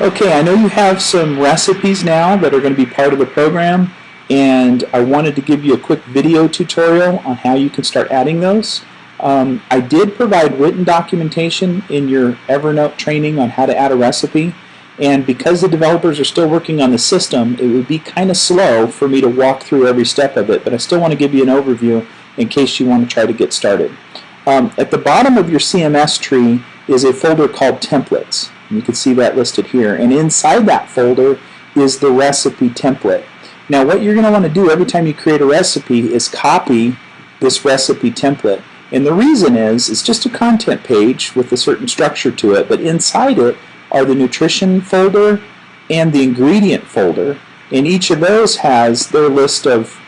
Okay, I know you have some recipes now that are going to be part of the program, and I wanted to give you a quick video tutorial on how you can start adding those. I did provide written documentation in your Evernote training on how to add a recipe, and because the developers are still working on the system, it would be kind of slow for me to walk through every step of it, but I still want to give you an overview in case you want to try to get started. At the bottom of your CMS tree is a folder called Templates. You can see that listed here, and inside that folder is the recipe template. Now what you're going to want to do every time you create a recipe is copy this recipe template, and the reason is it's just a content page with a certain structure to it, but inside it are the nutrition folder and the ingredient folder, and each of those has their list of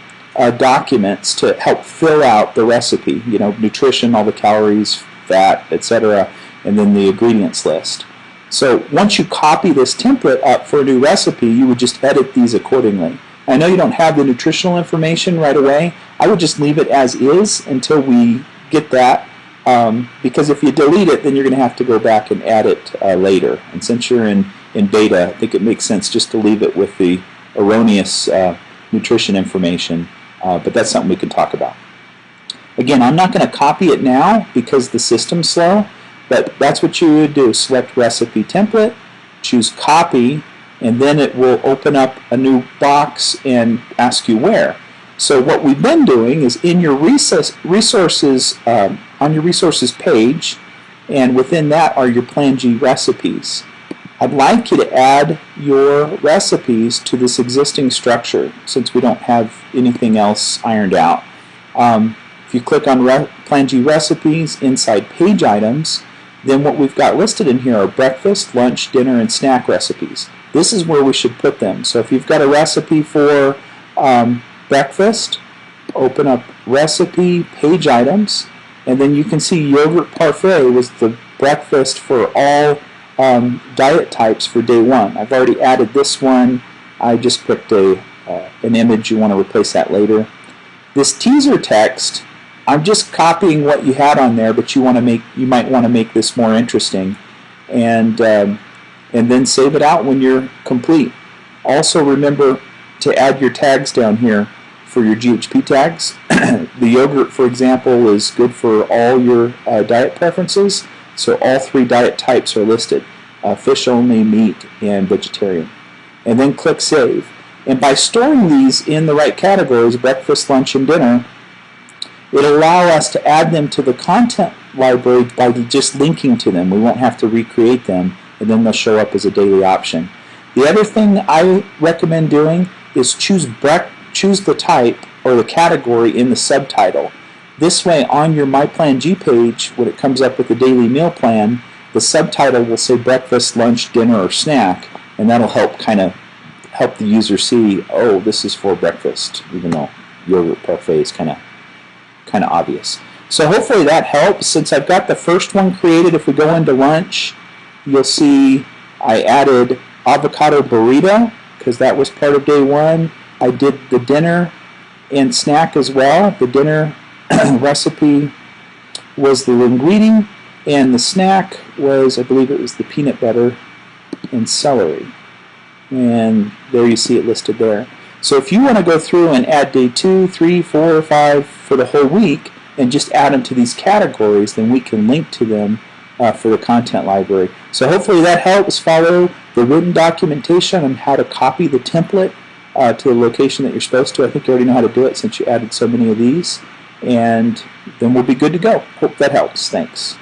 documents to help fill out the recipe, you know, nutrition, all the calories, fat, etc., and then the ingredients list. So once you copy this template up for a new recipe, you would just edit these accordingly. I know you don't have the nutritional information right away. I would just leave it as is until we get that, because if you delete it, then you're going to have to go back and add it later. And since you're in beta, I think it makes sense just to leave it with the erroneous nutrition information, but that's something we can talk about. Again, I'm not going to copy it now because the system's slow. But that's what you would do. Select Recipe Template, choose Copy, and then it will open up a new box and ask you where. So what we've been doing is in your resources, on your resources page, and within that are your Plan G recipes. I'd like you to add your recipes to this existing structure since we don't have anything else ironed out. If you click on Plan G recipes inside Page Items, then what we've got listed in here are breakfast, lunch, dinner, and snack recipes. This is where we should put them. So if you've got a recipe for breakfast, open up Recipe, Page Items, and then you can see Yogurt Parfait was the breakfast for all diet types for day one. I've already added this one. I just picked an image. You want to replace that later. This teaser text, I'm just copying what you had on there, but you might want to make this more interesting, and then save it out when you're complete. Also remember to add your tags down here for your GHP tags. The yogurt, for example, is good for all your diet preferences, so all 3 diet types are listed: fish only, meat, and vegetarian. And then click Save. And by storing these in the right categories, breakfast, lunch, and dinner, it'll allow us to add them to the content library by just linking to them. We won't have to recreate them, and then they'll show up as a daily option. The other thing I recommend doing is choose the type or the category in the subtitle. This way, on your My Plan G page, when it comes up with the daily meal plan, the subtitle will say breakfast, lunch, dinner, or snack, and that'll help the user see, oh, this is for breakfast, even though Yogurt Parfait is kind of obvious. So hopefully that helps. Since I've got the first one created, if we go into lunch, you'll see I added avocado burrito because that was part of day one. I did the dinner and snack as well. The dinner recipe was the linguine, and the snack was, I believe it was the peanut butter and celery. And there you see it listed there. So if you want to go through and add day 2, 3, 4, 5 for the whole week and just add them to these categories, then we can link to them for the content library. So hopefully that helps. Follow the written documentation on how to copy the template to the location that you're supposed to. I think you already know how to do it since you added so many of these. And then we'll be good to go. Hope that helps. Thanks.